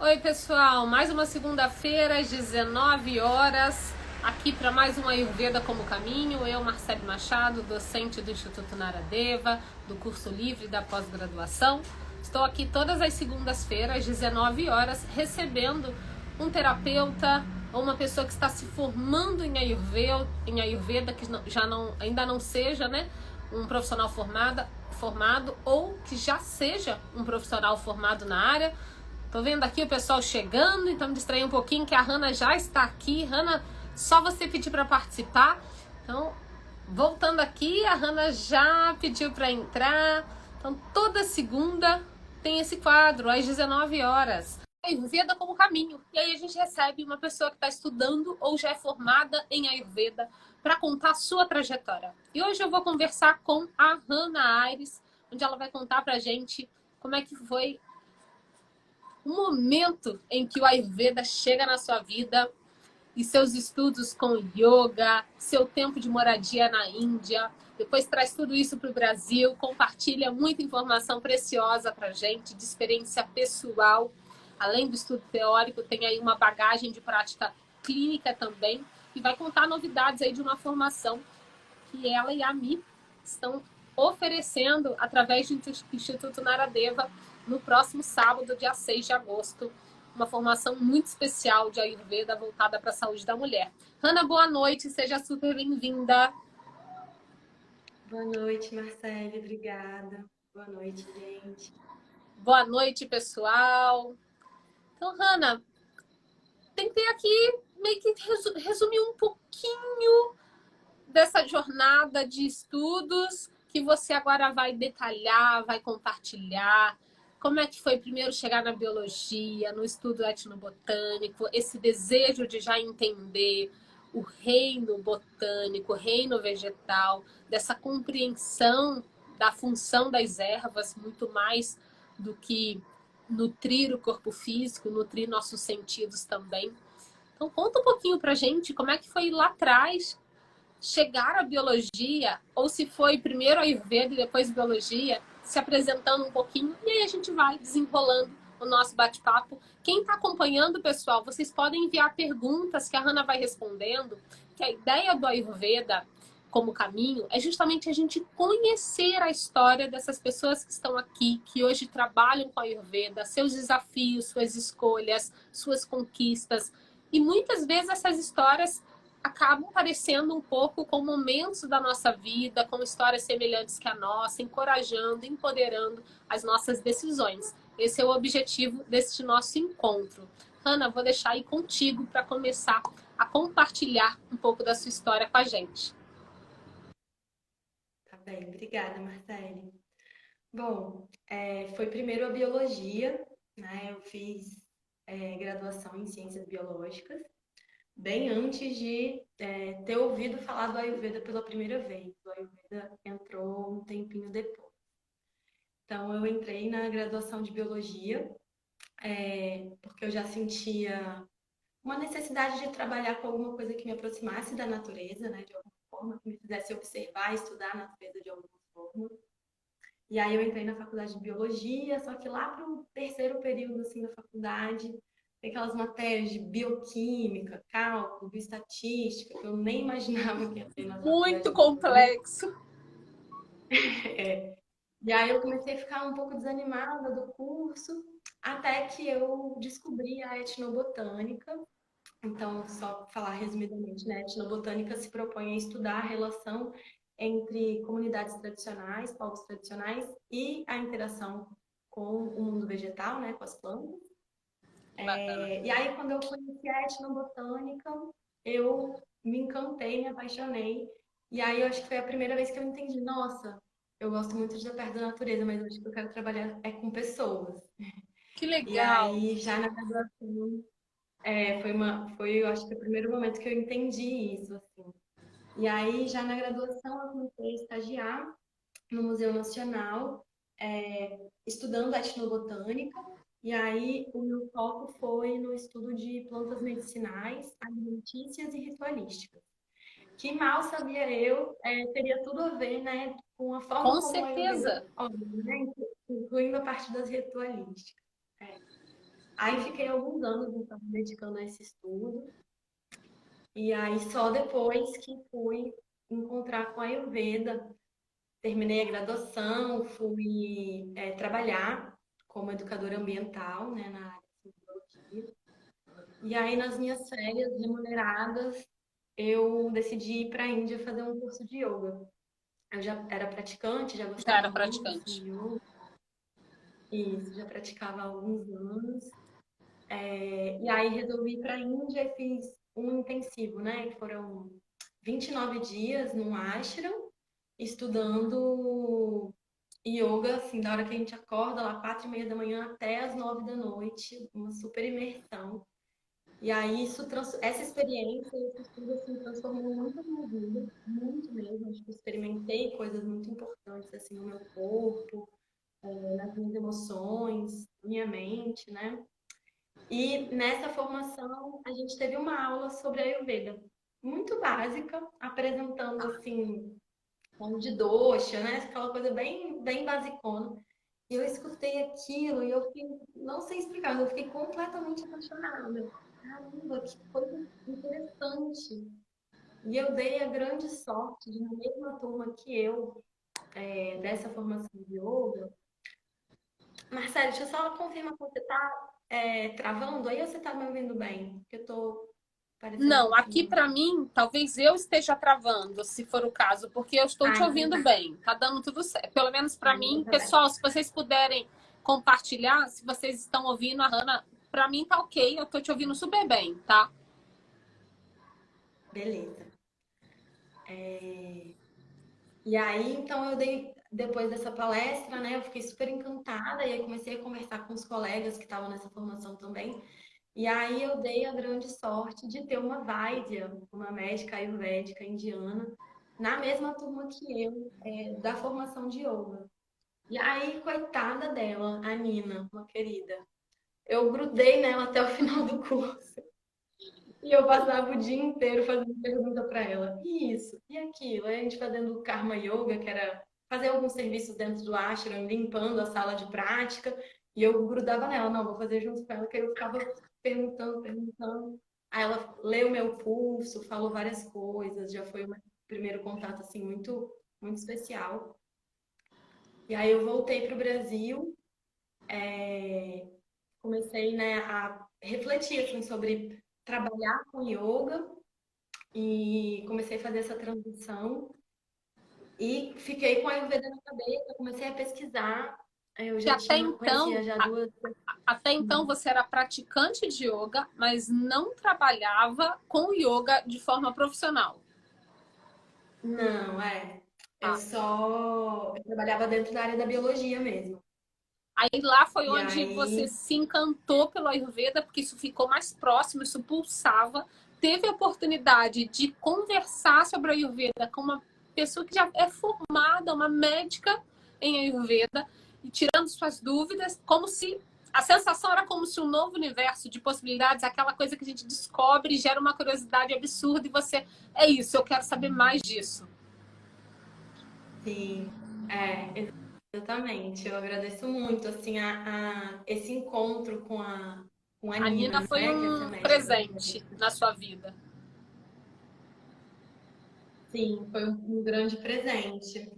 Oi pessoal, mais uma segunda-feira às 19 horas, aqui para mais um Ayurveda como Caminho. Eu, Marcele Machado, docente do Instituto Naradeva, do curso livre da pós-graduação. Estou aqui todas as segundas-feiras às 19 horas recebendo um terapeuta ou uma pessoa que está se formando em Ayurveda, que ainda não seja, né, um profissional formado ou que já seja um profissional formado na área. Tô vendo aqui o pessoal chegando, então me distraí um pouquinho que a Hanna já está aqui. Hanna, só você pedir para participar. Então, voltando aqui, a Hanna já pediu para entrar. Então, toda segunda tem esse quadro, às 19 horas. Ayurveda como caminho. E aí a gente recebe uma pessoa que está estudando ou já é formada em Ayurveda para contar a sua trajetória. E hoje eu vou conversar com a Hanna Aires, onde ela vai contar pra gente como é que foi o momento em que o Ayurveda chega na sua vida e seus estudos com yoga, seu tempo de moradia na Índia, depois traz tudo isso para o Brasil, compartilha muita informação preciosa para a gente, de experiência pessoal. Além do estudo teórico, tem aí uma bagagem de prática clínica também, e vai contar novidades aí de uma formação que ela e a Mi estão oferecendo através do Instituto Naradeva no próximo sábado, dia 6 de agosto. Uma formação muito especial de Ayurveda voltada para a saúde da mulher. Hanna, boa noite, seja super bem-vinda. Boa noite, Marcele, obrigada. Boa noite, gente. Boa noite, pessoal. Então, Hanna, tentei aqui meio que resumir um pouquinho dessa jornada de estudos que você agora vai detalhar, vai compartilhar. Como é que foi primeiro chegar na biologia, no estudo etnobotânico, esse desejo de já entender o reino botânico, o reino vegetal, dessa compreensão da função das ervas, muito mais do que nutrir o corpo físico, nutrir nossos sentidos também. Então conta um pouquinho pra gente como é que foi lá atrás chegar à biologia, ou se foi primeiro a Ayurveda e depois biologia, se apresentando um pouquinho, e aí a gente vai desenrolando o nosso bate-papo. Quem está acompanhando, pessoal, vocês podem enviar perguntas que a Hanna vai respondendo, que a ideia do Ayurveda como caminho é justamente a gente conhecer a história dessas pessoas que estão aqui, que hoje trabalham com a Ayurveda, seus desafios, suas escolhas, suas conquistas. E muitas vezes essas histórias acabam parecendo um pouco com momentos da nossa vida, com histórias semelhantes que a nossa, encorajando, empoderando as nossas decisões. Esse é o objetivo deste nosso encontro. Hanna, vou deixar aí contigo para começar a compartilhar um pouco da sua história com a gente. Tá bem, obrigada, Marcele. Bom, foi primeiro a biologia, né? Eu fiz graduação em ciências biológicas, bem antes de ter ouvido falar do Ayurveda pela primeira vez. O Ayurveda entrou um tempinho depois. Então, eu entrei na graduação de biologia, porque eu já sentia uma necessidade de trabalhar com alguma coisa que me aproximasse da natureza, né, de alguma forma, que me fizesse observar e estudar a natureza de alguma forma. E aí eu entrei na faculdade de biologia, só que lá para o terceiro período assim da faculdade, tem aquelas matérias de bioquímica, cálculo, bioestatística, que eu nem imaginava que ia ter na faculdade Muito de biologia. complexo. É. E aí eu comecei a ficar um pouco desanimada do curso, até que eu descobri a etnobotânica. Então, só falar resumidamente, né? A etnobotânica se propõe a estudar a relação entre comunidades tradicionais, povos tradicionais e a interação com o mundo vegetal, né? Com as plantas. Bacana. E aí, quando eu conheci a etnobotânica, eu me encantei, me apaixonei. E aí, eu acho que foi a primeira vez que eu entendi, nossa, eu gosto muito de estar perto da natureza, mas eu acho que eu quero trabalhar com pessoas. Que E legal. aí, já na graduação, eu acho que o primeiro momento que eu entendi isso, assim. E aí, já na graduação, eu comecei a estagiar no Museu Nacional, estudando etnobotânica. E aí, o meu foco foi no estudo de plantas medicinais, alimentícias e ritualísticas. Que mal sabia eu, teria tudo a ver, né, com a forma Com como a Ayurveda certeza. olha, né, incluindo a parte das ritualísticas. É. Aí fiquei alguns anos, então, me dedicando a esse estudo. E aí só depois que fui encontrar com a Ayurveda, terminei a graduação, fui trabalhar como educadora ambiental, né, na área de biologia. E aí nas minhas férias remuneradas, eu decidi ir para a Índia fazer um curso de yoga. Eu já era praticante, já Já gostava era muito assim, praticante. de yoga. Isso, já praticava há alguns anos. E aí resolvi ir para a Índia e fiz um intensivo, né? Que foram 29 dias num ashram, estudando yoga, assim, da hora que a gente acorda, lá 4:30 da manhã até as 9 da noite, uma super imersão. E aí essa experiência, esse estudo, assim, transformou muito a minha vida, muito mesmo. Acho que eu experimentei coisas muito importantes, assim, no meu corpo, nas minhas emoções, minha mente, né? E nessa formação, a gente teve uma aula sobre a Ayurveda, muito básica, apresentando assim, como de dosha, né? Aquela coisa bem, bem basicona. E eu escutei aquilo e eu fiquei, não sei explicar, eu fiquei completamente apaixonada. Caramba, que coisa interessante. E eu dei a grande sorte de, na mesma turma que eu, dessa formação de yoga. Marcelo, deixa eu só confirmar que você está travando aí ou você está me ouvindo bem? Porque eu tô parecendo um Não, aqui pouquinho. para mim, talvez eu esteja travando, se for o caso, porque eu estou Ah, te então ouvindo tá. bem. Tá dando tudo certo. Pelo menos para Ah, então mim, tá bem. pessoal, se vocês puderem compartilhar, se vocês estão ouvindo a Hannah, para mim tá ok, eu tô te ouvindo super bem, tá? Beleza. E aí, então, eu dei, depois dessa palestra, né, eu fiquei super encantada e aí comecei a conversar com os colegas que estavam nessa formação também. E aí eu dei a grande sorte de ter uma Vaidya, uma médica ayurvédica indiana, na mesma turma que eu, da formação de yoga. E aí, coitada dela, a Nina, uma querida, eu grudei nela até o final do curso. E eu passava o dia inteiro fazendo pergunta para ela. E isso? E aquilo? Aí a gente fazendo Karma Yoga, que era fazer alguns serviços dentro do ashram, limpando a sala de prática. E eu grudava nela. Não, vou fazer junto com ela, que eu ficava perguntando, perguntando. Aí ela leu meu pulso, falou várias coisas. Já foi um primeiro contato, assim, muito, muito especial. E aí eu voltei para o Brasil, comecei, né, a refletir, assim, sobre trabalhar com yoga e comecei a fazer essa transição e fiquei com a Ayurveda na cabeça, comecei a pesquisar. Eu Que já tinha, conhecia já duas. até então você era praticante de yoga, mas não trabalhava com yoga de forma profissional. Não, eu trabalhava dentro da área da biologia mesmo. Aí lá foi E onde você aí, se encantou pelo Ayurveda, porque isso ficou mais próximo, isso pulsava. Teve a oportunidade de conversar sobre a Ayurveda com uma pessoa que já é formada, uma médica em Ayurveda, e tirando suas dúvidas, como se a sensação era como se um novo universo de possibilidades, aquela coisa que a gente descobre, gera uma curiosidade absurda e você, é isso, eu quero saber mais disso. sim, exatamente. Eu agradeço muito assim esse encontro com a A Nina, Nina foi né, que é essa um médica da presente na sua vida. Sim, foi um grande presente.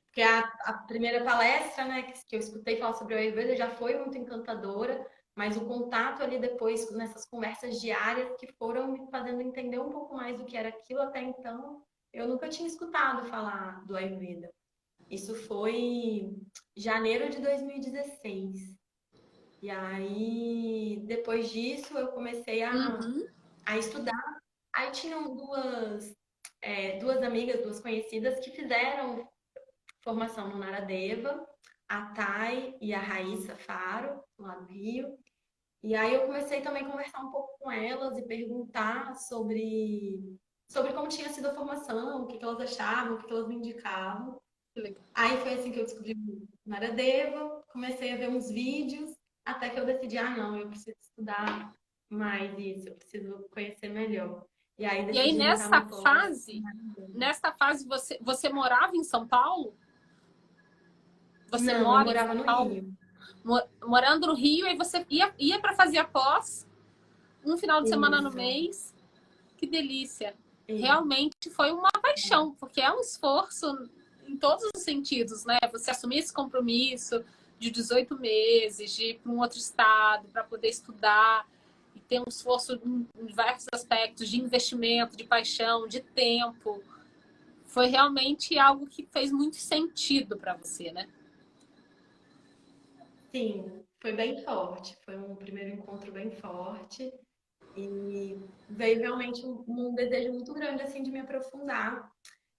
Porque a primeira palestra, né, que eu escutei falar sobre o Ayurveda já foi muito encantadora, mas o contato ali depois, nessas conversas diárias, que foram me fazendo entender um pouco mais do que era aquilo até então, eu nunca tinha escutado falar do Ayurveda. Isso foi em janeiro de 2016. E aí, depois disso, eu comecei Uhum. a estudar. Aí tinham duas amigas, duas conhecidas, que fizeram formação no Naradeva, a Thay e a Raíssa Faro, lá do Rio. E aí eu comecei também a conversar um pouco com elas e perguntar sobre como tinha sido a formação, o que elas achavam, o que elas me indicavam. Aí foi assim que eu descobri o Naradeva, comecei a ver uns vídeos, até que eu decidi, não, eu preciso estudar mais isso, eu preciso conhecer melhor. E aí E aí, decidi montar meu pós. nessa fase você morava em São Paulo? Você Não, eu mora em morava São no Paulo? Rio. morando no Rio, e você ia para fazer a pós, um final de semana no Isso, mês. Que delícia. isso. Realmente foi uma paixão, porque é um esforço em todos os sentidos, né? Você assumir esse compromisso de 18 meses, de ir para um outro estado, para poder estudar, e ter um esforço em diversos aspectos, de investimento, de paixão, de tempo. Foi realmente algo que fez muito sentido para você, né? Sim, foi bem forte. Foi um primeiro encontro bem forte. E veio realmente um desejo muito grande, assim, de me aprofundar.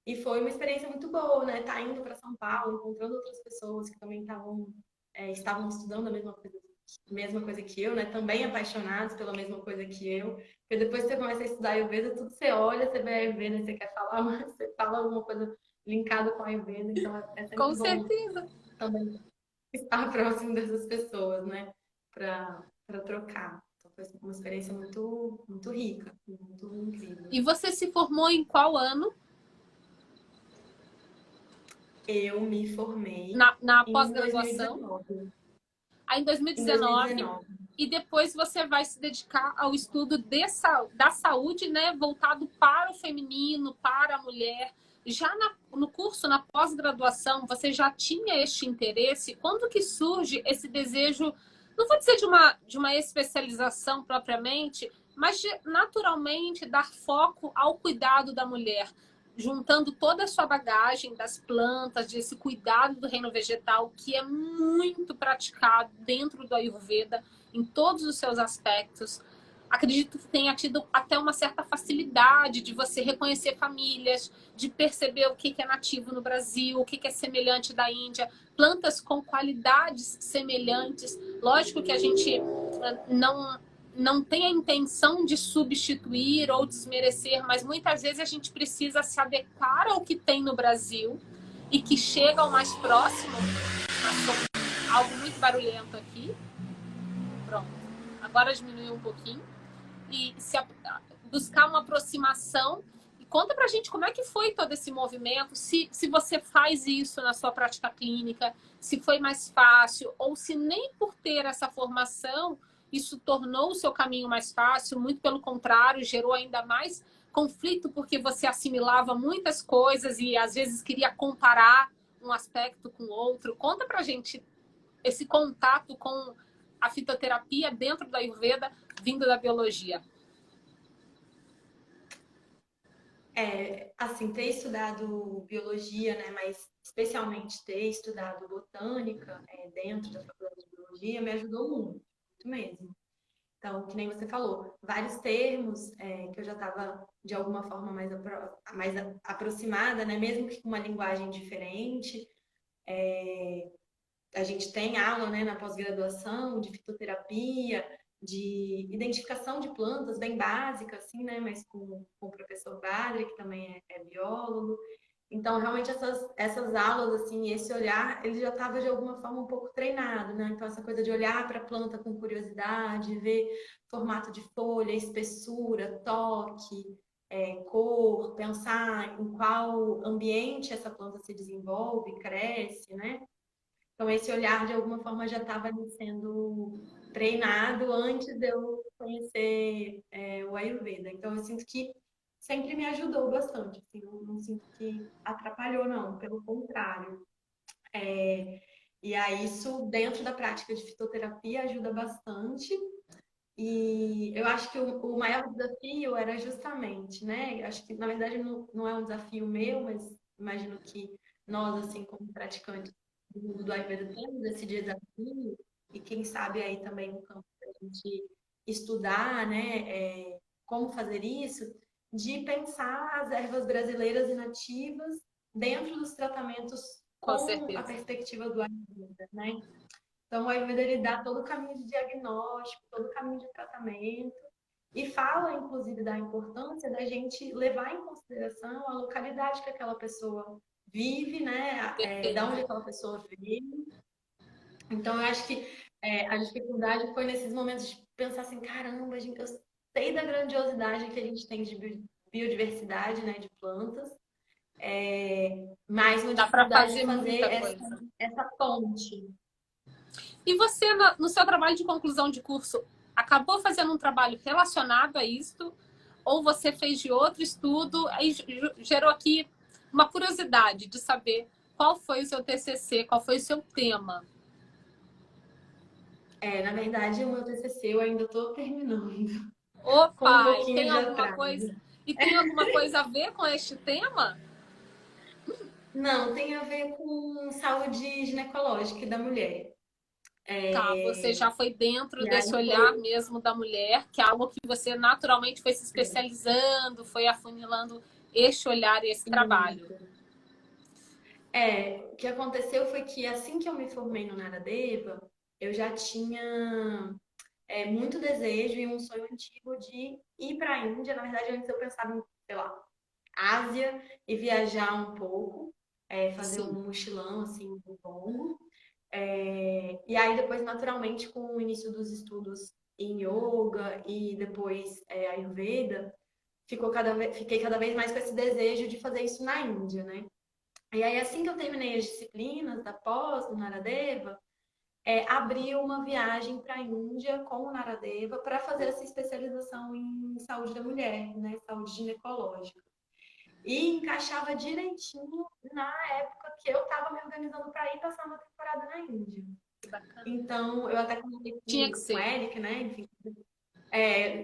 E foi uma experiência muito boa, né? Tá indo para São Paulo, encontrando outras pessoas que também estavam estudando a mesma coisa que eu, né? Também apaixonados pela mesma coisa que eu. Porque depois que você começa a estudar Ayurveda, tudo você olha, você vê Ayurveda, você quer falar, você fala alguma coisa linkada com Ayurveda. Então é sempre Com bom certeza. também estar próximo dessas pessoas, né? Para trocar. Então foi uma experiência muito, muito rica, muito incrível. E você se formou em qual ano? Eu me formei Na em pós-graduação? 2019. Aí em Em 2019, 2019. e depois você vai se dedicar ao estudo da saúde, né, voltado para o feminino, para a mulher. Já no curso, na pós-graduação, você já tinha este interesse? Quando que surge esse desejo, não vou dizer de uma especialização propriamente, mas de naturalmente dar foco ao cuidado da mulher, juntando toda a sua bagagem das plantas, desse cuidado do reino vegetal, que é muito praticado dentro do Ayurveda, em todos os seus aspectos. Acredito que tenha tido até uma certa facilidade de você reconhecer famílias, de perceber o que é nativo no Brasil, o que é semelhante da Índia, plantas com qualidades semelhantes. Lógico que a gente não tem a intenção de substituir ou desmerecer, mas muitas vezes a gente precisa se adequar ao que tem no Brasil e que chega ao mais próximo. Algo muito barulhento aqui. Pronto. Agora diminuiu um pouquinho. E buscar uma aproximação. E conta pra gente como é que foi todo esse movimento, se você faz isso na sua prática clínica, se foi mais fácil, ou se nem por ter essa formação, isso tornou o seu caminho mais fácil, muito pelo contrário, gerou ainda mais conflito, porque você assimilava muitas coisas e às vezes queria comparar um aspecto com outro. Conta pra gente esse contato com a fitoterapia dentro da Ayurveda, vindo da biologia. Assim, ter estudado biologia, né, mas especialmente ter estudado botânica, dentro da faculdade de biologia, me ajudou muito, muito mesmo. Então, que nem você falou, vários termos que eu já estava de alguma forma mais aproximada, né, mesmo que com uma linguagem diferente. A gente tem aula, né, na pós-graduação de fitoterapia, de identificação de plantas bem básica, assim, né, mas com o professor Badri, que também é biólogo. Então, realmente, essas aulas, assim, esse olhar, ele já estava de alguma forma um pouco treinado, né? Então, essa coisa de olhar para a planta com curiosidade, ver formato de folha, espessura, toque, cor, pensar em qual ambiente essa planta se desenvolve, cresce, né? Então, esse olhar, de alguma forma, já estava sendo treinado antes de eu conhecer o Ayurveda. Então, eu sinto que sempre me ajudou bastante. Assim, não sinto que atrapalhou, não. Pelo contrário. E aí, isso, dentro da prática de fitoterapia, ajuda bastante. E eu acho que o maior desafio era justamente, né? Acho que, na verdade, não é um desafio meu, mas imagino que nós, assim, como praticantes do mundo do Ayurveda, temos esse desafio, e quem sabe aí também no campo da gente estudar, né? Como fazer isso, de pensar as ervas brasileiras e nativas dentro dos tratamentos Com com a certeza. perspectiva do Ayurveda, né? Então, o Ayurveda ele dá todo o caminho de diagnóstico, todo o caminho de tratamento, e fala, inclusive, da importância da gente levar em consideração a localidade que aquela pessoa vive, né? Da onde Perfeito. aquela pessoa veio. Então, eu acho que a dificuldade foi nesses momentos de pensar assim, caramba, gente, eu sei da grandiosidade que a gente tem de biodiversidade, né, de plantas, mas uma Dá para dificuldade de fazer fazer muita coisa. essa ponte. E você, no seu trabalho de conclusão de curso, acabou fazendo um trabalho relacionado a isso? Ou você fez de outro estudo? Aí gerou aqui uma curiosidade de saber qual foi o seu TCC, qual foi o seu tema. Na verdade, o meu TCC eu ainda estou terminando, com um Opa, e pouquinho tem de alguma atraso. coisa? E tem alguma coisa a ver com este tema? Não, tem a ver com saúde ginecológica da mulher. Tá, você já foi dentro E aí desse olhar foi mesmo da mulher, que é algo que você naturalmente foi se especializando, foi afunilando este olhar e esse trabalho. isso. O que aconteceu foi que assim que eu me formei no Naradeva, eu já tinha muito desejo e um sonho antigo de ir para a Índia. Na verdade, antes eu pensava em, sei lá, Ásia e viajar um pouco, fazer Sim. um mochilão assim, um longo. E aí depois, naturalmente, com o início dos estudos em yoga e depois Ayurveda, fiquei cada vez mais com esse desejo de fazer isso na Índia, né? E aí, assim que eu terminei as disciplinas da pós, do Naradeva, abri uma viagem para a Índia com o Naradeva para fazer essa especialização em saúde da mulher, né? Saúde ginecológica. E encaixava direitinho na época que eu estava me organizando para ir passar uma temporada na Índia. Bacana. Então, eu até comentei Tinha que com o ser. Eric, né? Enfim,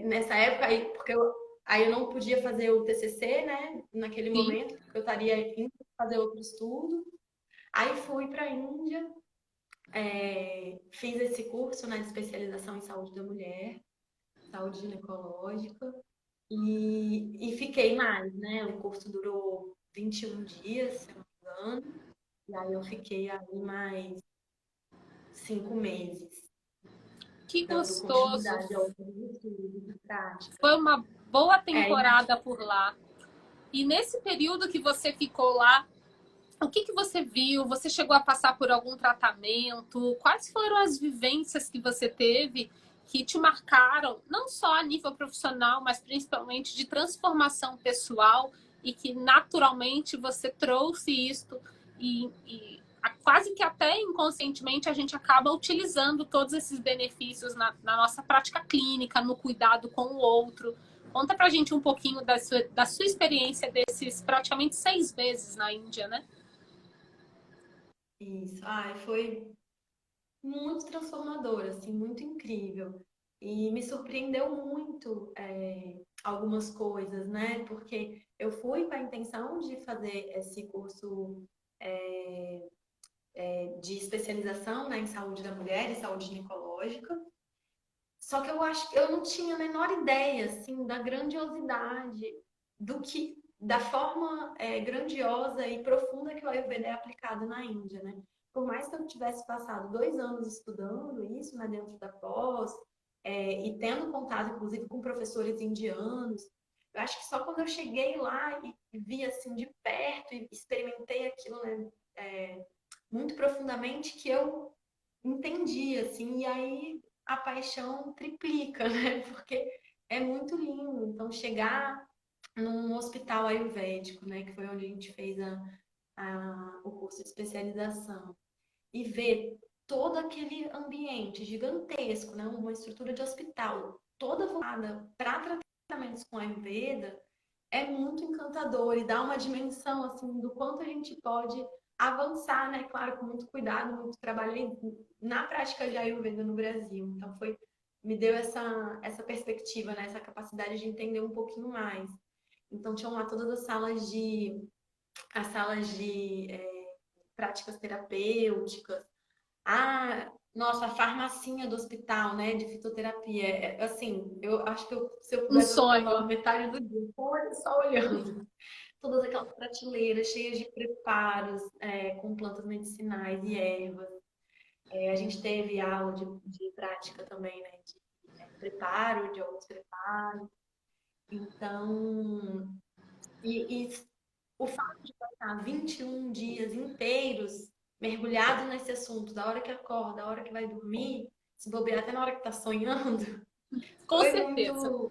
nessa época, aí eu não podia fazer o TCC, né? Naquele Sim. momento, porque eu estaria indo fazer outro estudo. Aí fui para a Índia, fiz esse curso, né, de especialização em saúde da mulher, saúde ginecológica, e fiquei mais, né? O curso durou 21 dias, se eu não me engano, e aí eu fiquei aí mais 5 meses, Que dando gostoso. continuidade ao estudo de prática. Foi uma boa É, temporada por lá. E nesse período que você ficou lá, o que você viu? Você chegou a passar por algum tratamento? Quais foram as vivências que você teve que te marcaram, não só a nível profissional, mas principalmente de transformação pessoal e que naturalmente você trouxe isto e quase que até inconscientemente a gente acaba utilizando todos esses benefícios na nossa prática clínica, no cuidado com o outro. Conta pra gente um pouquinho da sua experiência desses praticamente 6 meses na Índia, né? isso. Ai, foi muito transformador, assim, muito incrível. E me surpreendeu muito algumas coisas, né? Porque eu fui com a intenção de fazer esse curso de especialização, né, em saúde da mulher e saúde ginecológica. Só que eu acho que eu não tinha a menor ideia, assim, da grandiosidade, da forma grandiosa e profunda que o Ayurveda é aplicado na Índia, né? Por mais que eu tivesse passado 2 anos estudando isso, né, dentro da pós, e tendo contato, inclusive, com professores indianos, eu acho que só quando eu cheguei lá e vi, assim, de perto e experimentei aquilo, né, muito profundamente, que eu entendi, assim, e aí a paixão triplica, né? Porque é muito lindo. Então, chegar num hospital ayurvédico, né, que foi onde a gente fez o curso de especialização, e ver todo aquele ambiente gigantesco, né, uma estrutura de hospital toda voltada para tratamentos com Ayurveda, é muito encantador e dá uma dimensão assim do quanto a gente pode avançar, né? Claro, com muito cuidado, muito trabalho na prática de Ayurveda no Brasil. Então me deu essa perspectiva, né? Essa capacidade de entender um pouquinho mais. Então tinham lá todas as salas de práticas terapêuticas, nossa, a farmacinha do hospital, né, de fitoterapia. Assim, eu acho que se eu Um pudesse, eu ficava sonho. metade do dia só olhando. Todas aquelas prateleiras cheias de preparos, com plantas medicinais e ervas. A gente teve aula de prática também, né, de preparo, de alguns preparos. Então, e o fato de passar 21 dias inteiros mergulhado nesse assunto, da hora que acorda, da hora que vai dormir, se bobear até na hora que tá sonhando, Com foi certeza.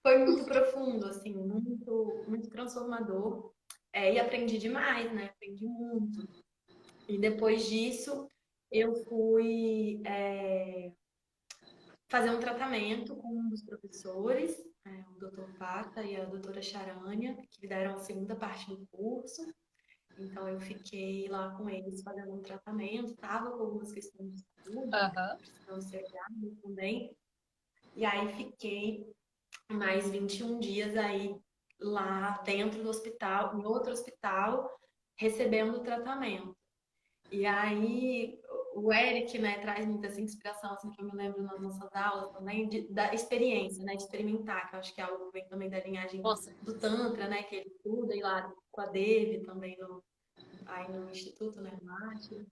foi muito profundo, assim, muito, muito transformador. E aprendi demais, né? Aprendi muito. E depois disso, eu fui fazer um tratamento com um dos professores, o Dr. Pata e a doutora Charânia, que deram a segunda parte do curso. Então, eu fiquei lá com eles fazendo um tratamento, estava com algumas questões de saúde, né, Aham. precisando ser grávida também. E aí, fiquei mais 21 dias aí lá dentro do hospital, em outro hospital, recebendo o tratamento. E aí, o Eric, né, traz muita essa inspiração, assim, que eu me lembro nas nossas aulas também, da experiência, né, de experimentar, que eu acho que é algo que vem também da linhagem Nossa, do Tantra, né, que ele estuda, e lá com a Devi também aí no Instituto, né, no Ashram.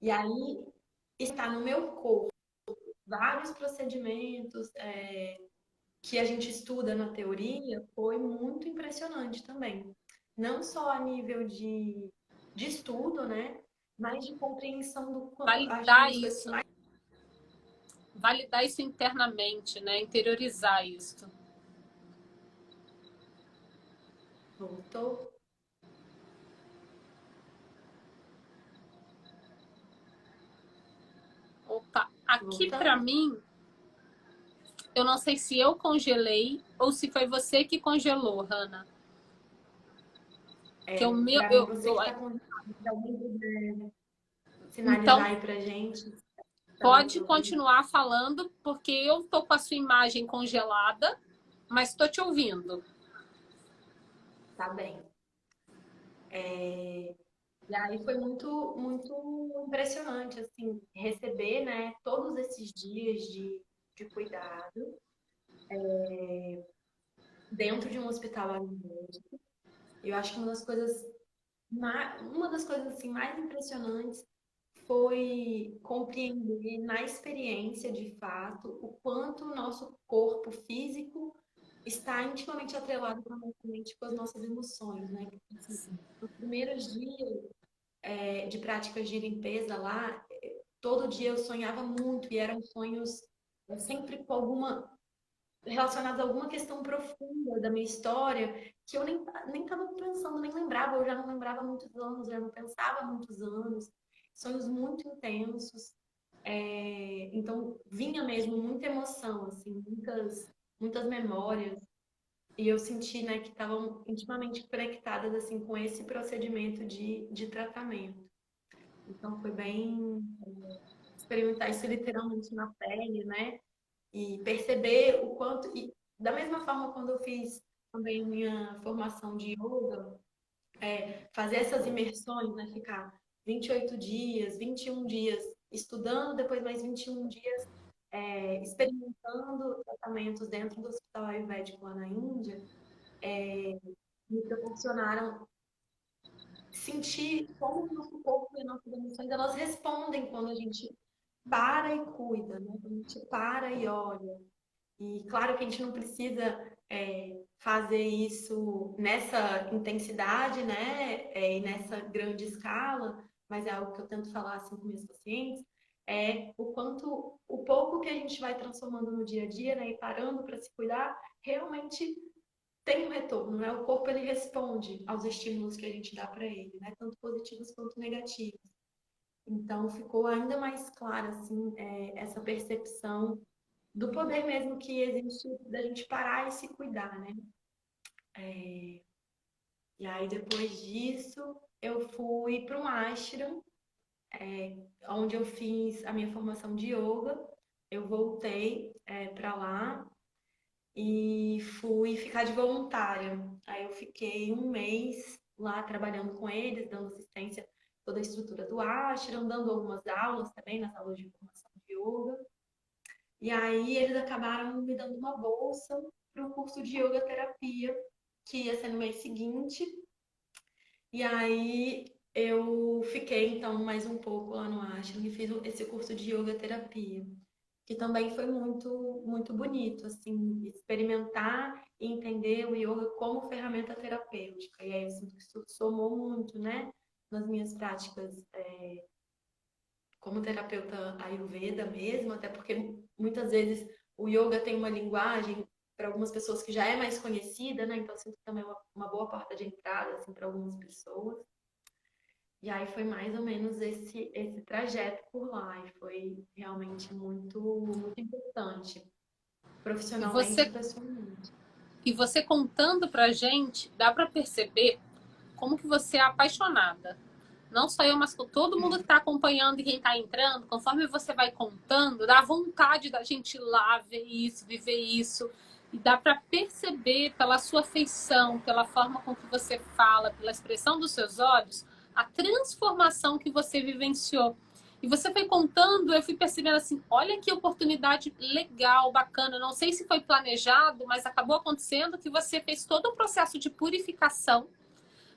E aí, está no meu corpo vários procedimentos que a gente estuda na teoria foi muito impressionante também. Não só a nível de estudo, né? Mas de compreensão do. Acho que uma validar das coisas que isso, mais validar isso internamente, né? Interiorizar isso. voltou, Opa, aqui para voltando, mim, eu não sei se eu congelei ou se foi você que congelou, Hanna. Que o meu, para mim, você que está congelado, se alguém puder sinalizar então aí pra gente, está dando pode para ouvir, continuar falando, porque eu tô com a sua imagem congelada, mas estou te ouvindo. tá bem. E aí foi muito, muito impressionante, assim, receber, né, todos esses dias de cuidado dentro de um hospital ayurvédico. Eu acho que uma das coisas assim, mais impressionantes foi compreender na experiência, de fato, o quanto o nosso corpo físico está intimamente atrelado com a nossa mente, com as nossas emoções, né? Porque, assim, nos primeiros dias de práticas de limpeza lá, todo dia eu sonhava muito e eram sonhos sempre com alguma relacionados a alguma questão profunda da minha história que eu nem estava pensando, nem lembrava, eu já não lembrava há muitos anos, já não pensava há muitos anos, sonhos muito intensos. Então vinha mesmo muita emoção, assim, muitas memórias. E eu senti, né, que estavam intimamente conectadas assim com esse procedimento de tratamento. Então foi bem experimentar isso literalmente na pele, né? E perceber o quanto. E da mesma forma, quando eu fiz também minha formação de yoga, fazer essas imersões, né? Ficar 28 dias, 21 dias estudando, depois mais 21 dias experimentando tratamentos dentro do Hospital Ayurvédico lá na Índia, me proporcionaram sentir como o nosso corpo e as nossas emoções elas respondem quando a gente para e cuida, né? Quando a gente para e olha. E claro que a gente não precisa fazer isso nessa intensidade, né? E nessa grande escala, mas é algo que eu tento falar assim com meus pacientes, o quanto, o pouco que a gente vai transformando no dia a dia, né? E parando para se cuidar, realmente tem um retorno, né? O corpo ele responde aos estímulos que a gente dá para ele, né? Tanto positivos quanto negativos. Então ficou ainda mais clara assim essa percepção do poder mesmo que existe da gente parar e se cuidar, né? E aí depois disso eu fui para um ashram, onde eu fiz a minha formação de yoga. Eu voltei para lá e fui ficar de voluntária. Aí eu fiquei um mês lá trabalhando com eles, dando assistência toda a estrutura do ashram, dando algumas aulas também nas aulas de formação de yoga. E aí eles acabaram me dando uma bolsa para o curso de yoga terapia, que ia ser no mês seguinte. E aí eu fiquei então mais um pouco lá no Ashram e fiz esse curso de yoga terapia, que também foi muito muito bonito, assim, experimentar e entender o yoga como ferramenta terapêutica. E aí eu sinto que isso somou muito, né, nas minhas práticas como terapeuta Ayurveda mesmo, até porque muitas vezes o yoga tem uma linguagem para algumas pessoas que já é mais conhecida, né? Então, sinto também uma boa porta de entrada assim, para algumas pessoas. E aí foi mais ou menos esse trajeto por lá. E foi realmente muito importante, E profissionalmente e você, pessoalmente. e você contando pra gente, dá pra perceber como que você é apaixonada. Não só eu, mas todo mundo que está acompanhando e quem está entrando, conforme você vai contando, dá vontade da gente ir lá ver isso, viver isso. E dá para perceber pela sua feição, pela forma com que você fala, pela expressão dos seus olhos, a transformação que você vivenciou. E você foi contando, eu fui percebendo assim, olha que oportunidade legal, bacana. Não sei se foi planejado, mas acabou acontecendo que você fez todo um processo de purificação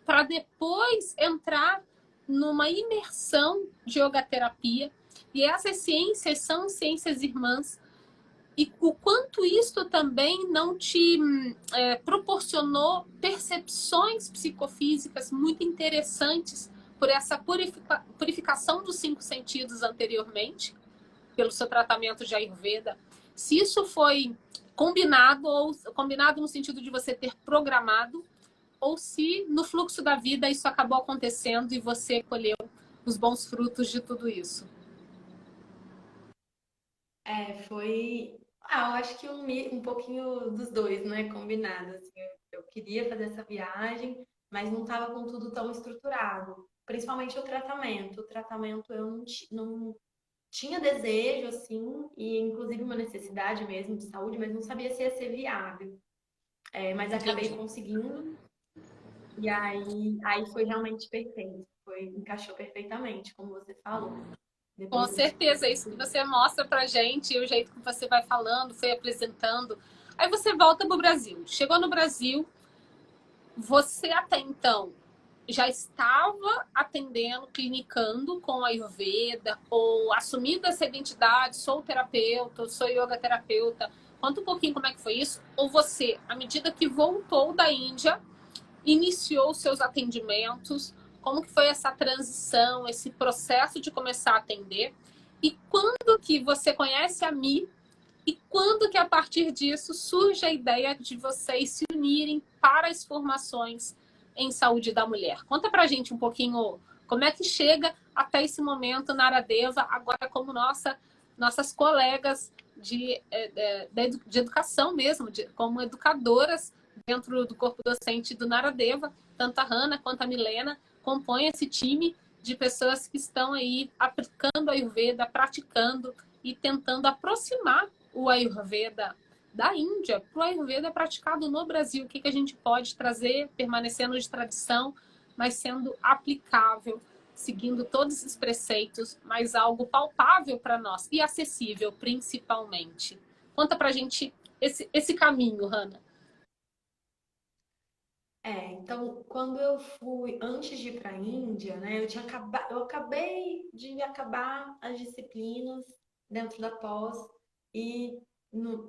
para depois entrar numa imersão de yoga terapia. E essas ciências são ciências irmãs. E o quanto isso também não te proporcionou percepções psicofísicas muito interessantes por essa purificação dos cinco sentidos anteriormente, pelo seu tratamento de Ayurveda. Se isso foi combinado, ou combinado no sentido de você ter programado, ou se no fluxo da vida isso acabou acontecendo e você colheu os bons frutos de tudo isso. Foi. Eu acho que um pouquinho dos dois, né? Combinado. Assim, eu queria fazer essa viagem, mas não estava com tudo tão estruturado. Principalmente o tratamento. O tratamento eu não tinha desejo, assim, e inclusive uma necessidade mesmo de saúde, mas não sabia se ia ser viável. Mas acabei Entendi. conseguindo, e aí foi realmente perfeito. Encaixou perfeitamente, como você falou. Com Depois disso. certeza, é isso que você mostra pra gente, e o jeito que você vai falando, foi apresentando. Aí você volta pro Brasil. Chegou no Brasil, você até então já estava atendendo, clinicando com a Ayurveda, ou assumindo essa identidade, sou terapeuta, sou yoga terapeuta. Conta um pouquinho como é que foi isso. Ou você, à medida que voltou da Índia, iniciou os seus atendimentos, como que foi essa transição, esse processo de começar a atender, e quando que você conhece a Mi, e quando que a partir disso surge a ideia de vocês se unirem para as formações em saúde da mulher. Conta pra gente um pouquinho como é que chega até esse momento na Aradeva, agora como nossas colegas de educação mesmo, como educadoras dentro do corpo docente do Naradeva, tanto a Hanna quanto a Milena compõem esse time de pessoas que estão aí aplicando a Ayurveda, praticando e tentando aproximar o Ayurveda da Índia para o Ayurveda praticado no Brasil. O que a gente pode trazer, permanecendo de tradição, mas sendo aplicável, seguindo todos esses preceitos, mas algo palpável para nós e acessível, principalmente. Conta para a gente esse caminho, Hanna. Então, quando eu fui, antes de ir para a Índia, né, eu acabei de acabar as disciplinas dentro da pós e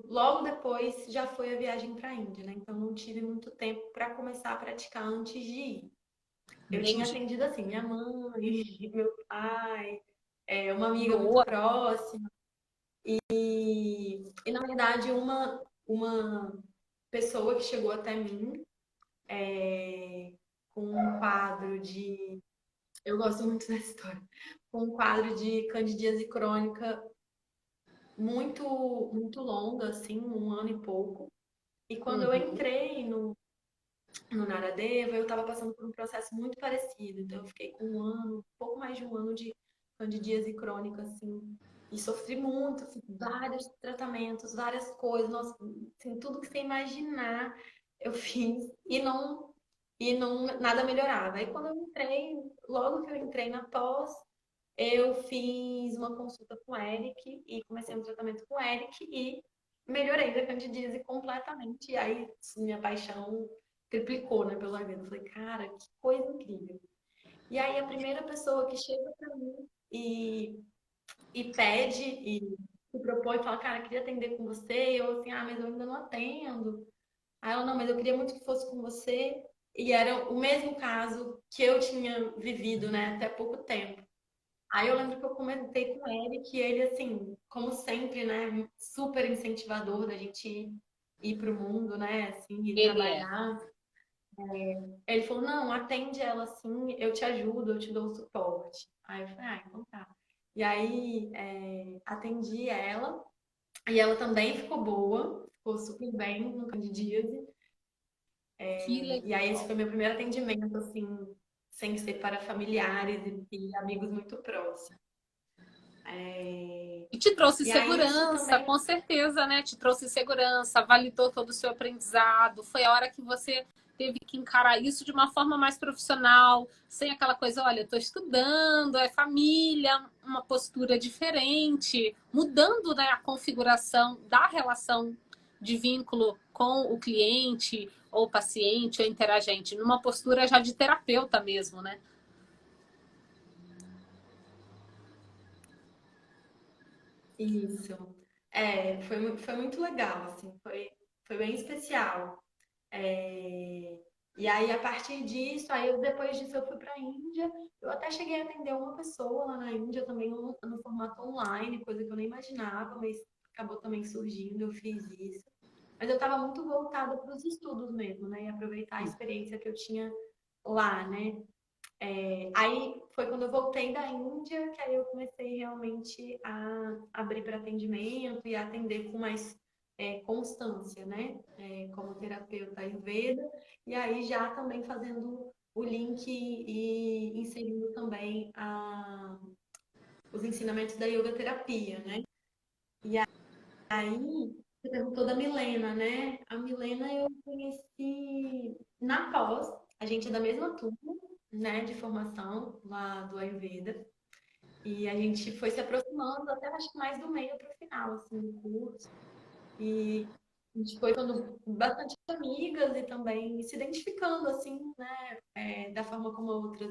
logo depois já foi a viagem para a Índia, né? Então, não tive muito tempo para começar a praticar antes de ir. Eu tinha Entendi. atendido assim, minha mãe, meu pai, uma amiga muito Boa. próxima e na verdade, uma pessoa que chegou até mim com um quadro de. Eu gosto muito dessa história. Com um quadro de candidíase crônica muito, muito longa, assim, um ano e pouco. E quando eu Uhum. entrei no Naradeva, eu estava passando por um processo muito parecido. Então, eu fiquei com um ano, um pouco mais de um ano de candidíase crônica, assim. E sofri muito, assim, vários tratamentos, várias coisas, nossa, assim, tudo que você imaginar eu fiz e não nada melhorava. Aí quando eu entrei, logo que eu entrei na pós, eu fiz uma consulta com o Eric e comecei um tratamento com o Eric e melhorei da candidíase completamente. E aí minha paixão triplicou, né, pela vida. Eu falei, cara, que coisa incrível. E aí a primeira pessoa que chega para mim e pede e se propõe e fala, cara, queria atender com você. E eu assim, mas eu ainda não atendo. Aí ela, não, mas eu queria muito que fosse com você. E era o mesmo caso que eu tinha vivido, né, até pouco tempo. Aí eu lembro que eu comentei com ele que ele, assim, como sempre, né, super incentivador da gente ir para o mundo, né, assim, e Ele é. trabalhar. Ele falou, não, atende ela assim, eu te ajudo, eu te dou o suporte. Aí eu falei, ah, então tá. E aí, atendi ela, e ela também ficou boa, ficou super bem no candidíase. Que E aí esse legal. foi meu primeiro atendimento, assim, sem ser para familiares e amigos muito próximos. E te trouxe E aí isso segurança, também, com certeza, né? Te trouxe segurança, validou todo o seu aprendizado. Foi a hora que você teve que encarar isso de uma forma mais profissional, sem aquela coisa, olha, estou estudando, é família, uma postura diferente, mudando, né, a configuração da relação de vínculo com o cliente, ou paciente, ou interagente, numa postura já de terapeuta mesmo, né? isso. Foi muito legal, assim, foi bem especial. É, e aí, a partir disso, depois disso eu fui para a Índia. Eu até cheguei a atender uma pessoa lá na Índia também no formato online, coisa que eu nem imaginava, mas acabou também surgindo, eu fiz isso. Mas eu estava muito voltada para os estudos mesmo, né? E aproveitar a experiência que eu tinha lá, né? Aí foi quando eu voltei da Índia que aí eu comecei realmente a abrir para atendimento e a atender com mais constância, né? Como terapeuta Ayurveda. E aí já também fazendo o link e inserindo também os ensinamentos da yoga terapia, né? E aí você perguntou da Milena, né? A Milena eu conheci na pós, a gente é da mesma turma, né, de formação lá do Ayurveda. E a gente foi se aproximando até acho que mais do meio para o final, assim, do curso. E a gente foi ficando bastante amigas e também se identificando, assim, né, da forma como a outra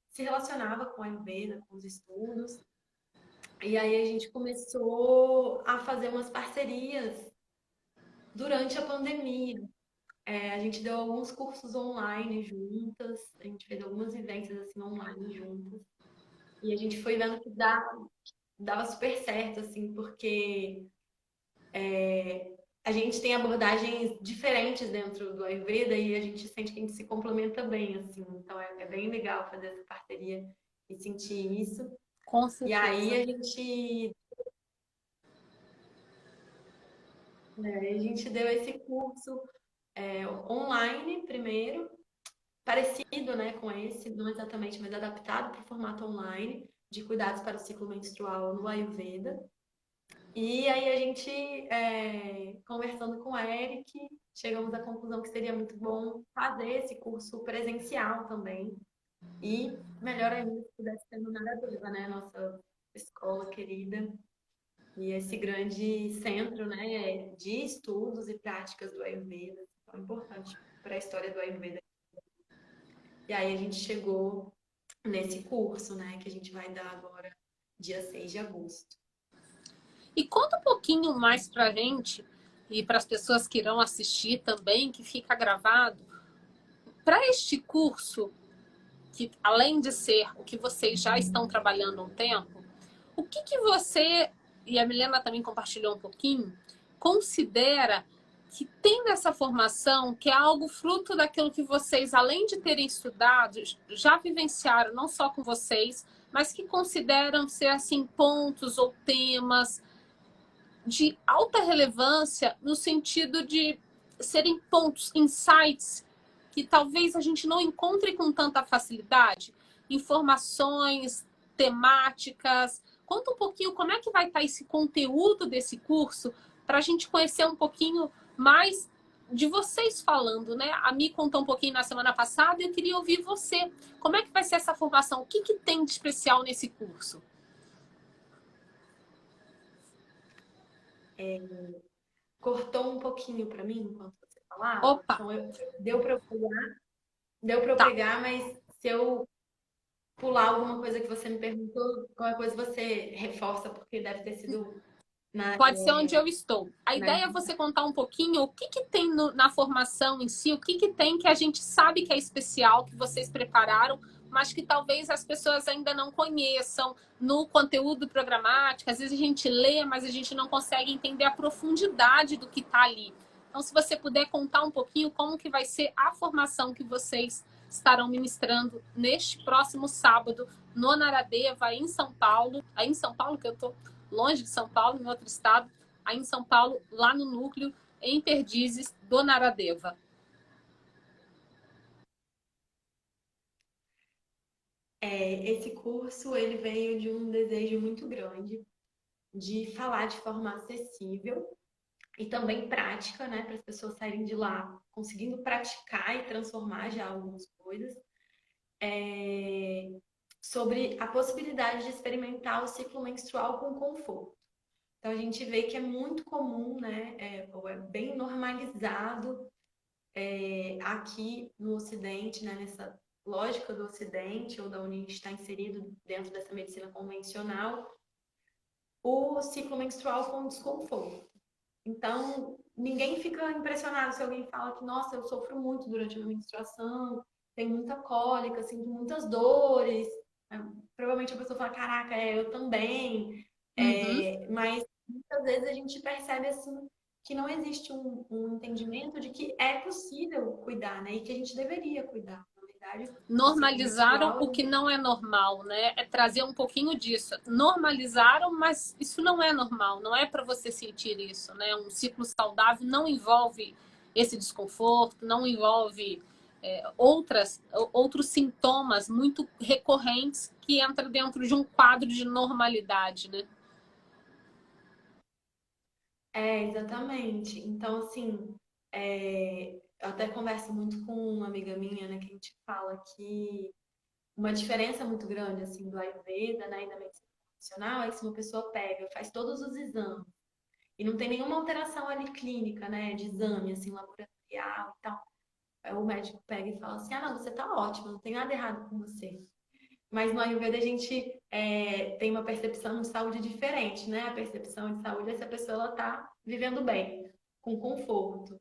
se relacionava com a Ayurveda, com os estudos. E aí a gente começou a fazer umas parcerias durante a pandemia. A gente deu alguns cursos online juntas, a gente fez algumas vivências assim online juntas. E a gente foi vendo que dava super certo, assim, porque a gente tem abordagens diferentes dentro do Ayurveda e a gente sente que a gente se complementa bem, assim. Então é bem legal fazer essa parceria e sentir isso. Com E aí certeza. a gente deu esse curso online primeiro, parecido, né, com esse, não exatamente, mas adaptado para o formato online, de cuidados para o ciclo menstrual no Ayurveda. E aí a gente, conversando com o Eric, chegamos à conclusão que seria muito bom fazer esse curso presencial também. E melhor ainda se pudesse ter no Naradeva, né, nossa escola querida. E esse grande centro, né, de estudos e práticas do Ayurveda, tão importante para a história do Ayurveda. E aí a gente chegou nesse curso, né, que a gente vai dar agora, dia 6 de agosto. E conta um pouquinho mais pra gente e para as pessoas que irão assistir também, que fica gravado, para este curso, que além de ser o que vocês já estão trabalhando há um tempo, o que, que você, e a Milena também compartilhou um pouquinho, considera que tem nessa formação que é algo fruto daquilo que vocês, além de terem estudado, já vivenciaram, não só com vocês, mas que consideram ser assim pontos ou temas de alta relevância no sentido de serem pontos, insights que talvez a gente não encontre com tanta facilidade, informações, temáticas. Conta um pouquinho como é que vai estar esse conteúdo desse curso para a gente conhecer um pouquinho mais de vocês falando, né? A Mi contou um pouquinho na semana passada e eu queria ouvir você. Como é que vai ser essa formação? O que, que tem de especial nesse curso? Cortou um pouquinho para mim enquanto você falava, Opa, então deu para eu tá. pegar, mas se eu pular alguma coisa que você me perguntou, qualquer coisa você reforça, porque deve ter sido na, Pode ser onde eu estou. A na... ideia é você contar um pouquinho o que, que tem na formação em si, o que, que tem que a gente sabe que é especial, que vocês prepararam, mas que talvez as pessoas ainda não conheçam no conteúdo programático. Às vezes a gente lê, mas a gente não consegue entender a profundidade do que está ali. Então, se você puder contar um pouquinho como que vai ser a formação que vocês estarão ministrando neste próximo sábado no Naradeva, em São Paulo. Aí em São Paulo, que eu estou longe de São Paulo, em outro estado. Aí em São Paulo, lá no núcleo, em Perdizes, do Naradeva. Esse curso ele veio de um desejo muito grande de falar de forma acessível e também prática, né, para as pessoas saírem de lá conseguindo praticar e transformar já algumas coisas, sobre a possibilidade de experimentar o ciclo menstrual com conforto. Então a gente vê que é muito comum, né, ou é bem normalizado aqui no Ocidente, né, nessa lógica do Ocidente, ou da onde a gente está inserido dentro dessa medicina convencional, o ciclo menstrual com desconforto. Então, ninguém fica impressionado se alguém fala que, nossa, eu sofro muito durante a minha menstruação, tem muita cólica, sinto muitas dores. Provavelmente a pessoa fala, caraca, eu também. Uhum. Mas muitas vezes a gente percebe assim que não existe um entendimento de que é possível cuidar, né? E que a gente deveria cuidar. Na verdade, o ciclo Normalizaram menstrual, o que não é normal, né? É trazer um pouquinho disso. Normalizaram, mas isso não é normal, não é para você sentir isso, né? Um ciclo saudável não envolve esse desconforto, não envolve outros sintomas muito recorrentes que entra dentro de um quadro de normalidade, né? exatamente. Então, assim, eu até converso muito com uma amiga minha, né, que a gente fala que uma diferença muito grande, assim, do Ayurveda, né, e da medicina tradicional é que se uma pessoa pega, faz todos os exames e não tem nenhuma alteração ali clínica, né, de exame, assim, laboratorial e tal, aí o médico pega e fala assim, ah, não, você tá ótimo, não tem nada errado com você. Mas no Ayurveda a gente tem uma percepção de saúde diferente, né? A percepção de saúde é se a pessoa está vivendo bem, com conforto.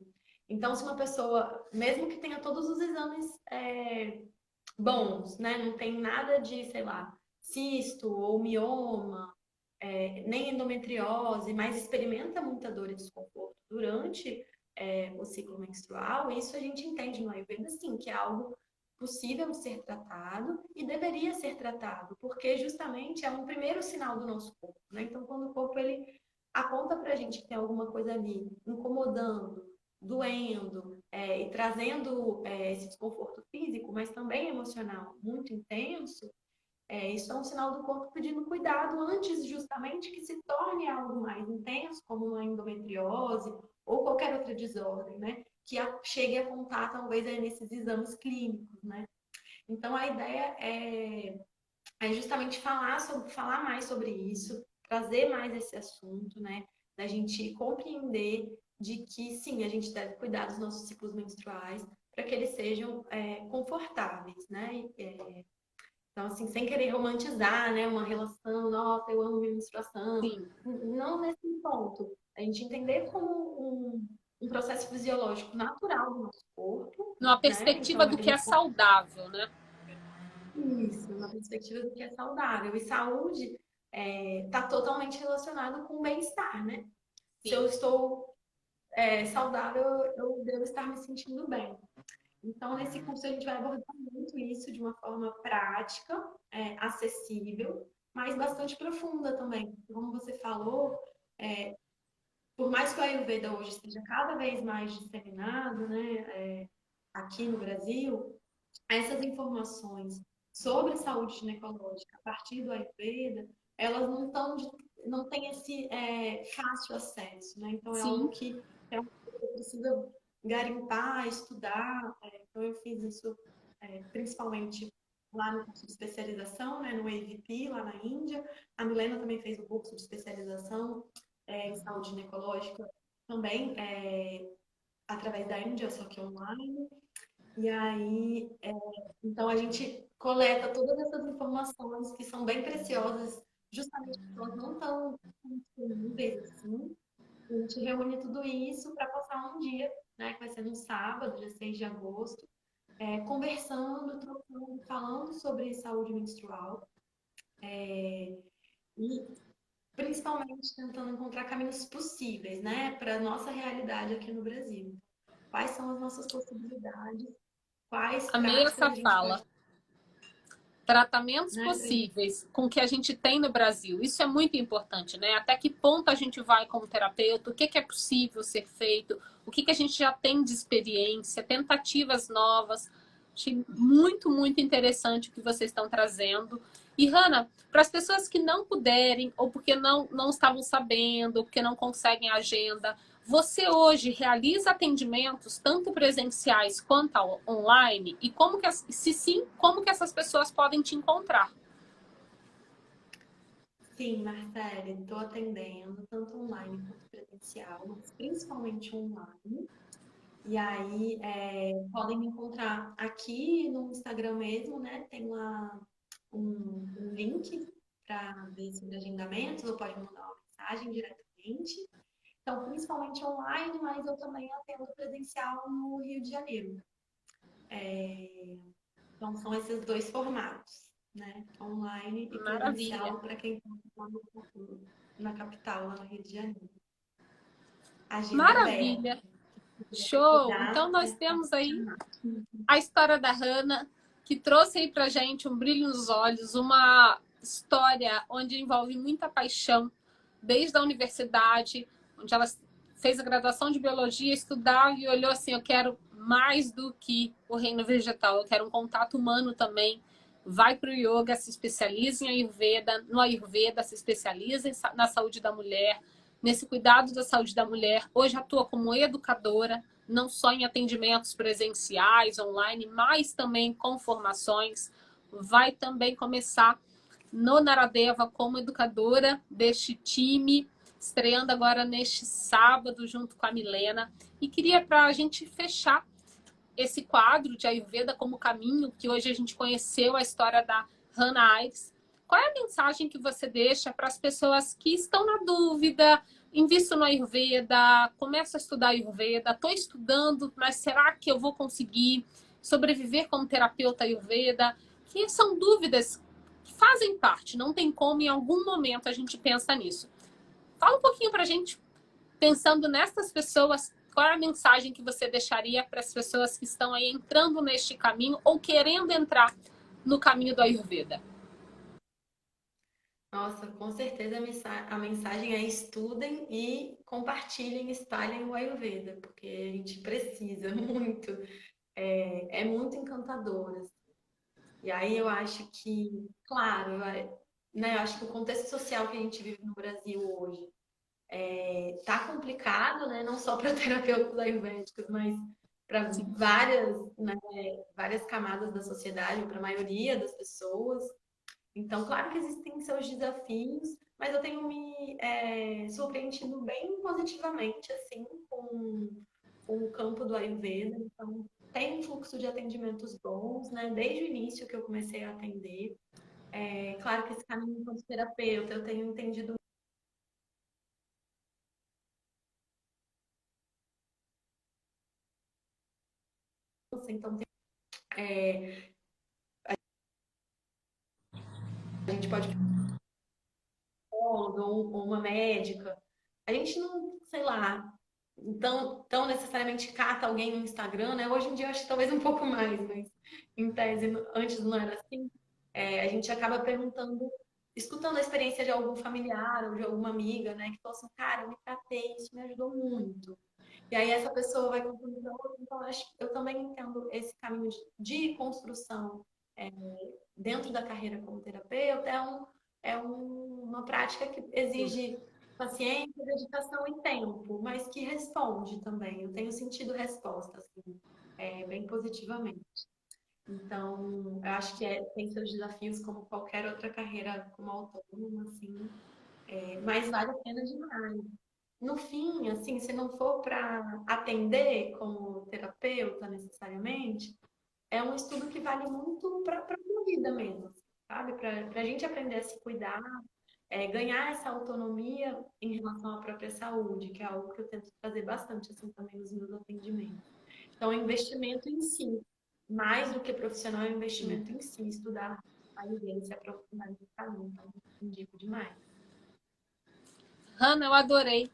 Então, se uma pessoa, mesmo que tenha todos os exames bons, né? Não tem nada de, sei lá, cisto ou mioma, nem endometriose, mas experimenta muita dor e desconforto durante o ciclo menstrual, isso a gente entende no Ayurveda, sim, que é algo possível de ser tratado e deveria ser tratado, porque justamente é um primeiro sinal do nosso corpo, né? Então, quando o corpo ele aponta para a gente que tem alguma coisa ali incomodando, doendo e trazendo esse desconforto físico, mas também emocional muito intenso, isso é um sinal do corpo pedindo cuidado antes justamente que se torne algo mais intenso, como uma endometriose ou qualquer outra desordem, né? Que chegue a contar talvez nesses exames clínicos, né? Então a ideia é justamente falar mais sobre isso, trazer mais esse assunto, né? Da gente compreender de que sim, a gente deve cuidar dos nossos ciclos menstruais para que eles sejam confortáveis, né? Então, assim, sem querer romantizar, né, uma relação, nossa, eu amo minha menstruação. Sim. Não nesse ponto. A gente entender como um processo fisiológico natural do nosso corpo, Numa né? perspectiva Então, do a que é gente saudável, né? isso, uma perspectiva do que é saudável. E saúde está totalmente relacionado com bem-estar, né? Se eu Sim. estou saudável, eu devo estar me sentindo bem. Então, nesse curso, a gente vai abordar muito isso de uma forma prática, acessível, mas bastante profunda também. Como você falou, por mais que o Ayurveda hoje esteja cada vez mais disseminado, né, aqui no Brasil, essas informações sobre saúde ginecológica a partir do Ayurveda, elas não têm esse fácil acesso, né? Então, é algo Sim. que você precisa garimpar, estudar. Então, eu fiz isso principalmente lá no curso de especialização, né, no AVP, lá na Índia. A Milena também fez o curso de especialização em saúde ginecológica, também através da Índia, só que online. E aí, então a gente coleta todas essas informações que são bem preciosas, justamente porque elas não estão disponíveis assim. A gente reúne tudo isso para passar um dia, né, que vai ser no sábado, dia 6 de agosto, conversando, trocando, falando sobre saúde menstrual. E principalmente tentando encontrar caminhos possíveis, né, para a nossa realidade aqui no Brasil. Quais são as nossas possibilidades? Quais Amei práticas essa a gente fala. pode, Tratamentos né, possíveis com o que a gente tem no Brasil. Isso é muito importante, né? Até que ponto a gente vai como terapeuta, o que é possível ser feito, o que a gente já tem de experiência, tentativas novas. Achei muito, muito interessante o que vocês estão trazendo. E, Hanna, para as pessoas que não puderem, ou porque não estavam sabendo, ou porque não conseguem a agenda, você hoje realiza atendimentos tanto presenciais quanto online? E como que, se sim, como que essas pessoas podem te encontrar? sim, Marcele, estou atendendo tanto online quanto presencial, mas principalmente online. E aí, podem me encontrar aqui no Instagram mesmo, né? Tem lá um link para ver sobre agendamentos, ou pode mandar uma mensagem diretamente. Então, principalmente online, mas eu também atendo presencial no Rio de Janeiro. Então, são esses dois formatos, né? Online e Maravilha. presencial para quem está lá na capital, lá no Rio de Janeiro. Agenda aberta. Maravilha. Se quiser Show. cuidar, Então é nós só temos aí chamar. a história da Hannah, que trouxe aí pra gente um brilho nos olhos, uma história onde envolve muita paixão, desde a universidade, onde ela fez a graduação de biologia, estudava e olhou assim, eu quero mais do que o reino vegetal, eu quero um contato humano também. Vai para o yoga, se especializa em Ayurveda, no Ayurveda se especializa na saúde da mulher, nesse cuidado da saúde da mulher. Hoje atua como educadora, não só em atendimentos presenciais, online, mas também com formações. Vai também começar no Naradeva como educadora deste time, estreando agora neste sábado junto com a Milena. E queria, para a gente fechar esse quadro de Ayurveda como caminho, que hoje a gente conheceu a história da Hannah Aires, qual é a mensagem que você deixa para as pessoas que estão na dúvida, invisto no Ayurveda, começo a estudar Ayurveda, estou estudando, mas será que eu vou conseguir sobreviver como terapeuta Ayurveda? Que são dúvidas que fazem parte, não tem como em algum momento a gente pensa nisso. Fala um pouquinho para a gente, pensando nessas pessoas, qual é a mensagem que você deixaria para as pessoas que estão aí entrando neste caminho ou querendo entrar no caminho do Ayurveda? Nossa, com certeza a mensagem é estudem e compartilhem, espalhem o Ayurveda, porque a gente precisa muito. É muito encantador, assim. E aí eu acho que, claro, né, eu acho que o contexto social que a gente vive no Brasil hoje tá complicado, né? Não só para terapeutas ayurvédicos, mas para Sim. várias camadas da sociedade, para a maioria das pessoas. Então, claro que existem seus desafios, mas eu tenho me surpreendido bem positivamente, assim, com o campo do Ayurveda. Então, tem um fluxo de atendimentos bons, né? Desde o início que eu comecei a atender. É claro que esse caminho enquanto terapeuta, eu tenho entendido muito, então a gente pode ou uma médica. A gente não, sei lá, tão necessariamente cata alguém no Instagram, né? Hoje em dia eu acho que talvez um pouco mais, mas em tese, antes não era assim. A gente acaba perguntando, escutando a experiência de algum familiar ou de alguma amiga, né? Que falou assim, cara, eu me tratei, isso me ajudou muito. E aí essa pessoa vai contando para outra, então eu também entendo esse caminho de construção é, dentro da carreira como terapeuta, uma prática que exige paciência, dedicação e tempo, mas que responde também. Eu tenho sentido respostas, assim, bem positivamente. Então, eu acho que tem seus desafios como qualquer outra carreira como autônomo, assim, mas vale a pena demais. No fim, assim, se não for para atender como terapeuta necessariamente, é um estudo que vale muito para a vida mesmo, sabe? Para a gente aprender a se cuidar, ganhar essa autonomia em relação à própria saúde, que é algo que eu tento fazer bastante assim também nos meus atendimentos. Então, é investimento em si, mais do que profissional, é investimento em si, estudar a evidência, aprofundar no caminho. Então, indico demais. Hanna, eu adorei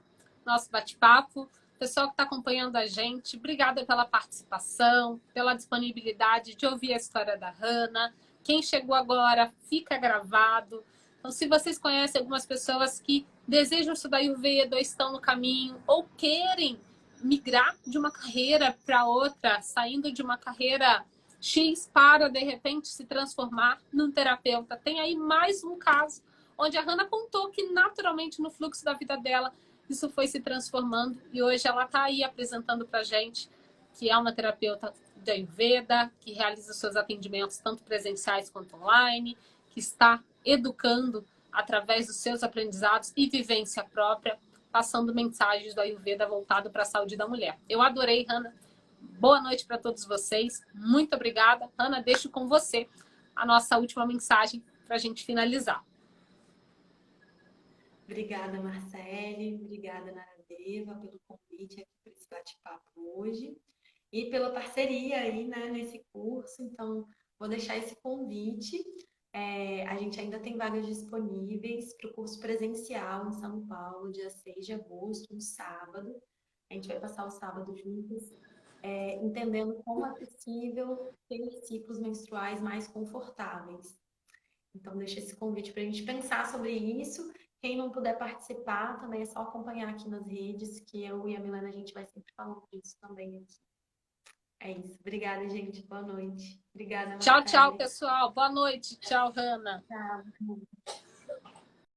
nosso bate-papo. Pessoal que está acompanhando a gente, obrigada pela participação, pela disponibilidade de ouvir a história da Hanna. Quem chegou agora, fica gravado. Então, se vocês conhecem algumas pessoas que desejam estudar Ayurveda, ou estão no caminho, ou querem migrar de uma carreira para outra, saindo de uma carreira X para, de repente, se transformar num terapeuta, tem aí mais um caso onde a Hanna contou que naturalmente no fluxo da vida dela isso foi se transformando e hoje ela está aí apresentando para a gente que é uma terapeuta de Ayurveda, que realiza seus atendimentos tanto presenciais quanto online, que está educando através dos seus aprendizados e vivência própria, passando mensagens do Ayurveda voltado para a saúde da mulher. Eu adorei, Hanna. Boa noite para todos vocês. Muito obrigada. Hanna, deixo com você a nossa última mensagem para a gente finalizar. Obrigada, Marcele. Obrigada, Naradeva, pelo convite aqui para esse bate-papo hoje e pela parceria aí, né, nesse curso. Então, vou deixar esse convite. A gente ainda tem vagas disponíveis para o curso presencial em São Paulo, dia 6 de agosto, um sábado. A gente vai passar o sábado juntos, entendendo como é possível ter ciclos menstruais mais confortáveis. Então, deixa esse convite para a gente pensar sobre isso. Quem não puder participar, também é só acompanhar aqui nas redes, que eu e a Milena, a gente vai sempre falando disso também aqui. É isso. Obrigada, gente. Boa noite. Obrigada, Tchau, tchau, Marcele. pessoal. Boa noite. Tchau, Hanna. Tchau.